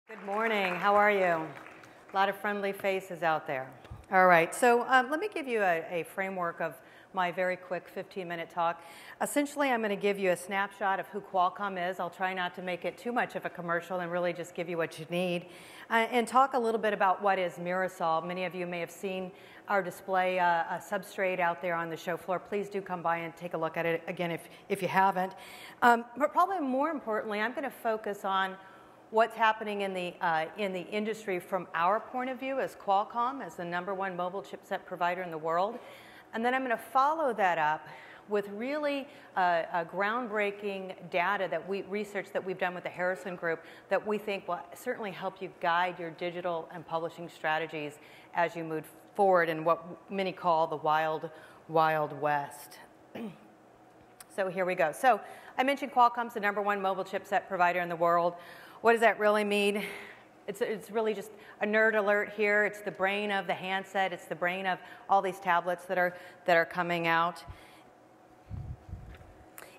Good morning. How are you? A lot of friendly faces out there. All right. So let me give you a framework of my very quick 15-minute talk. Essentially, I'm going to give you a snapshot of who Qualcomm is. I'll try not to make it too much of a commercial and really just give you what you need. And talk a little bit about what is Mirasol. Many of you may have seen our display a substrate out there on the show floor. Please do come by and take a look at it again if you haven't. But probably more importantly, I'm going to focus on what's happening in the industry from our point of view as Qualcomm, as the #1 mobile chipset provider in the world. And then I'm going to follow that up with really groundbreaking data research that we've done with the Harrison Group that we think will certainly help you guide your digital and publishing strategies as you move forward in what many call the wild, wild west. So here we go. So I mentioned Qualcomm's the #1 mobile chipset provider in the world. What does that really mean? It's really just a nerd alert here. It's the brain of the handset. It's the brain of all these tablets that are coming out.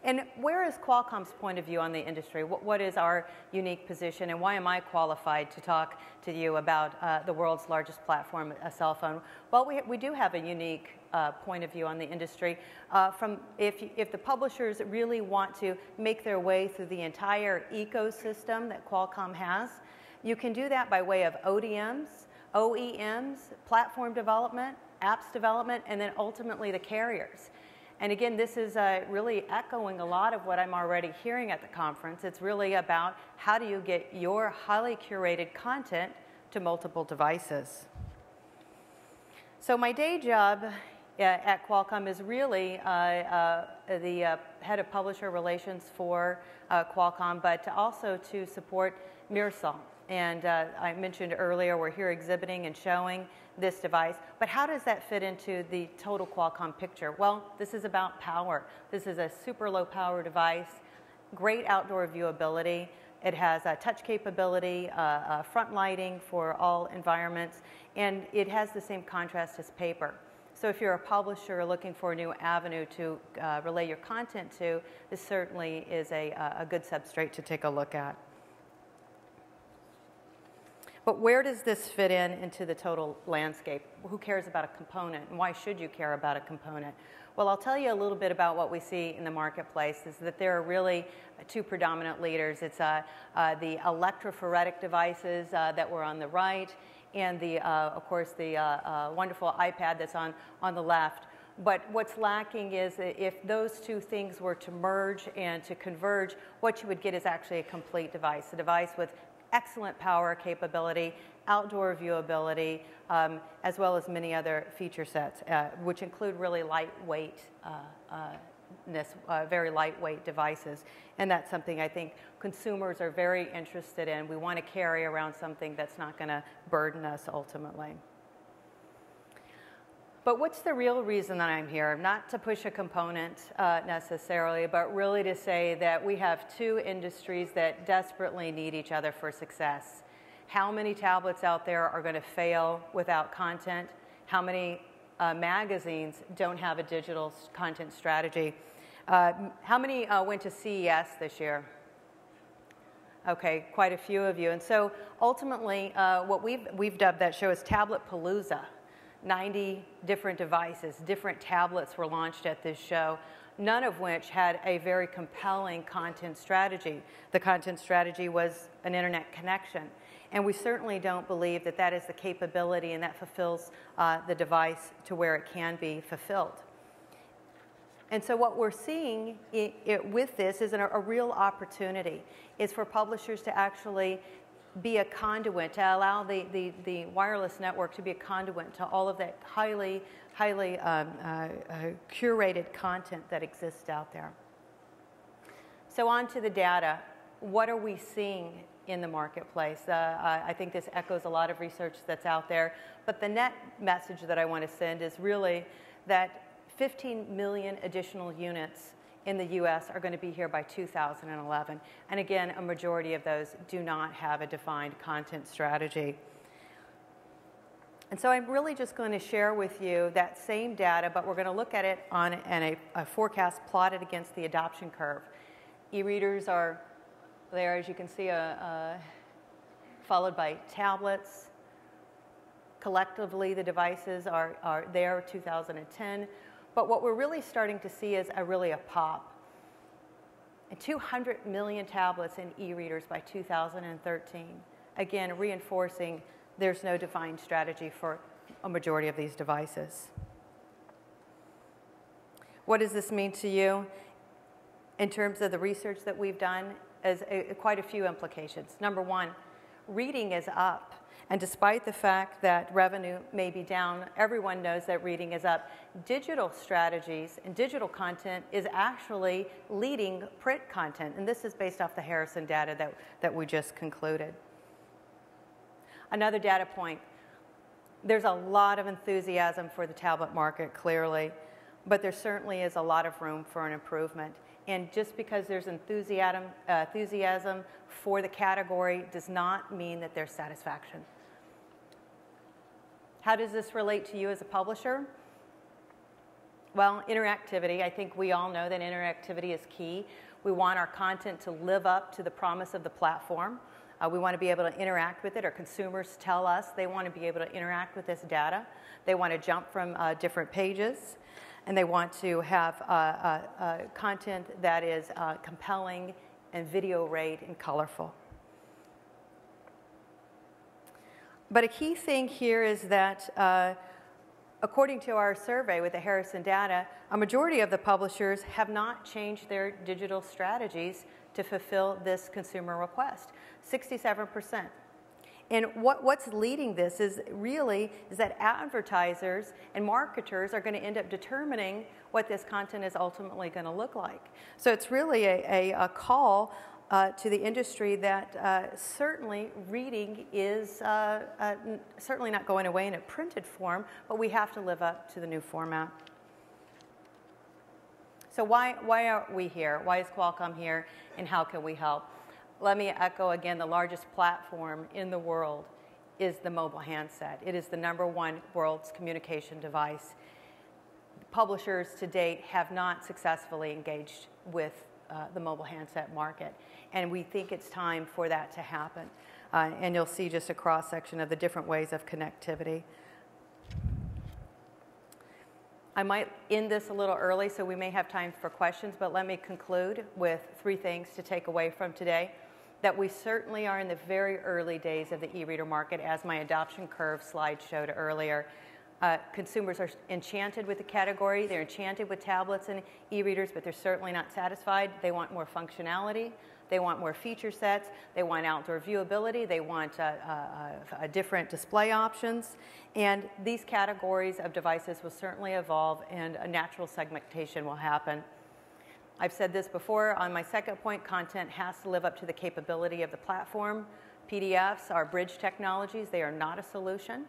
And where is Qualcomm's point of view on the industry? What is our unique position, and why am I qualified to talk to you about the world's largest platform, a cell phone? Well, we do have a unique point of view on the industry. If the publishers really want to make their way through the entire ecosystem that Qualcomm has, you can do that by way of ODMs, OEMs, platform development, apps development, and then ultimately the carriers. And again, this is really echoing a lot of what I'm already hearing at the conference. It's really about how do you get your highly curated content to multiple devices. So my day job at Qualcomm is really the head of publisher relations for Qualcomm, but also to support Mirasol. And I mentioned earlier, we're here exhibiting and showing this device. But how does that fit into the total Qualcomm picture? Well, this is about power. This is a super low power device, great outdoor viewability. It has a touch capability, front lighting for all environments, and it has the same contrast as paper. So if you're a publisher looking for a new avenue to relay your content to, this certainly is a good substrate to take a look at. But where does this fit into the total landscape? Who cares about a component, and why should you care about a component? Well, I'll tell you a little bit about what we see in the marketplace is that there are really two predominant leaders. It's the electrophoretic devices that were on the right, and of course, the wonderful iPad that's on the left. But what's lacking is if those two things were to merge and to converge, what you would get is actually a complete device, a device with excellent power capability, outdoor viewability, as well as many other feature sets, which include really very lightweight devices. And that's something I think consumers are very interested in. We want to carry around something that's not going to burden us ultimately. But what's the real reason that I'm here? Not to push a component necessarily, but really to say that we have two industries that desperately need each other for success. How many tablets out there are going to fail without content? How many magazines don't have a digital content strategy? How many went to CES this year? Okay, quite a few of you. And so ultimately, what we've dubbed that show as Tablet Palooza. 90 different devices, different tablets were launched at this show, none of which had a very compelling content strategy. The content strategy was an internet connection. And we certainly don't believe that that is the capability and that fulfills the device to where it can be fulfilled. And so what we're seeing with this is a real opportunity, is for publishers to actually be a conduit, to allow the wireless network to be a conduit to all of that highly curated content that exists out there. So on to the data. What are we seeing in the marketplace? I think this echoes a lot of research that's out there, but the net message that I want to send is really that 15 million additional units in the US are going to be here by 2011. And again, a majority of those do not have a defined content strategy. And so I'm really just going to share with you that same data, but we're going to look at it on a forecast plotted against the adoption curve. E-readers are there, as you can see, followed by tablets. Collectively, the devices are there, 2010. But what we're really starting to see is really a pop. And 200 million tablets and e-readers by 2013. Again, reinforcing there's no defined strategy for a majority of these devices. What does this mean to you? In terms of the research that we've done, as quite a few implications. Number one, reading is up. And despite the fact that revenue may be down, everyone knows that reading is up. Digital strategies and digital content is actually leading print content. And this is based off the Harrison data that we just concluded. Another data point, there's a lot of enthusiasm for the tablet market, clearly, but there certainly is a lot of room for an improvement. And just because there's enthusiasm for the category does not mean that there's satisfaction. How does this relate to you as a publisher? Well, interactivity. I think we all know that interactivity is key. We want our content to live up to the promise of the platform. We want to be able to interact with it. Our consumers tell us they want to be able to interact with this data. They want to jump from different pages. And they want to have content that is compelling and video rate and colorful. But a key thing here is that according to our survey with the Harrison data, a majority of the publishers have not changed their digital strategies to fulfill this consumer request, 67%. And what's leading this is that advertisers and marketers are going to end up determining what this content is ultimately going to look like. So it's really a call to the industry that certainly reading is certainly not going away in a printed form, but we have to live up to the new format. So why are we here? Why is Qualcomm here, and how can we help? Let me echo again, the largest platform in the world is the mobile handset. It is the #1 world's communication device. Publishers to date have not successfully engaged with the mobile handset market, and we think it's time for that to happen. And you'll see just a cross-section of the different ways of connectivity. I might end this a little early, so we may have time for questions, but let me conclude with 3 things to take away from today. That we certainly are in the very early days of the e-reader market, as my adoption curve slide showed earlier. Consumers are enchanted with the category. They're enchanted with tablets and e-readers, but they're certainly not satisfied. They want more functionality. They want more feature sets. They want outdoor viewability. They want different display options. And these categories of devices will certainly evolve, and a natural segmentation will happen. I've said this before on my second point, content has to live up to the capability of the platform. PDFs are bridge technologies. They are not a solution.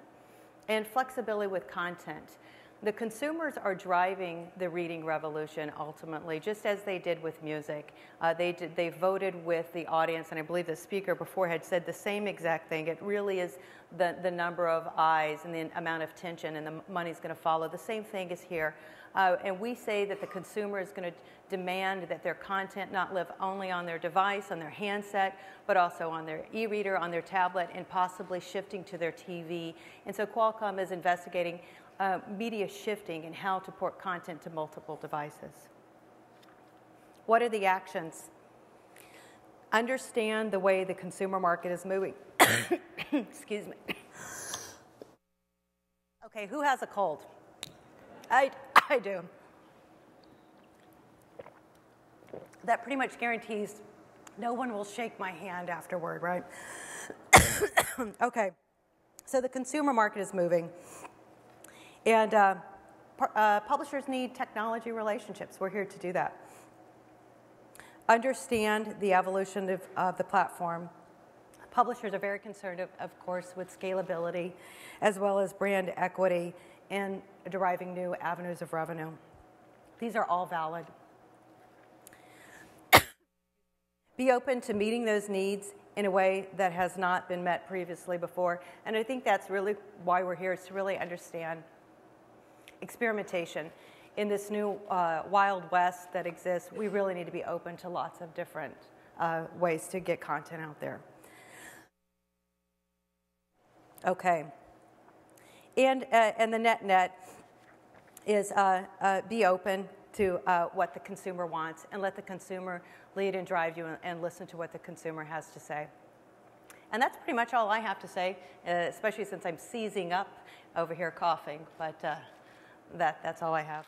And flexibility with content. The consumers are driving the reading revolution ultimately, just as they did with music. They voted with the audience, and I believe the speaker before had said the same exact thing. It really is the number of eyes and the amount of tension, and the money's going to follow. The same thing is here. And we say that the consumer is going to demand that their content not live only on their device, on their handset, but also on their e-reader, on their tablet, and possibly shifting to their TV. And so Qualcomm is investigating media shifting and how to port content to multiple devices. What are the actions? Understand the way the consumer market is moving. Excuse me. Okay, who has a cold? I do. That pretty much guarantees no one will shake my hand afterward, right? Okay, so the consumer market is moving. And publishers need technology relationships. We're here to do that. Understand the evolution of the platform. Publishers are very concerned, of course, with scalability, as well as brand equity and deriving new avenues of revenue. These are all valid. Be open to meeting those needs in a way that has not been met previously before. And I think that's really why we're here, is to really understand experimentation. In this new Wild West that exists, we really need to be open to lots of different ways to get content out there. Okay. And the net is be open to what the consumer wants and let the consumer lead and drive you and listen to what the consumer has to say. And that's pretty much all I have to say, especially since I'm seizing up over here coughing, but that's all I have.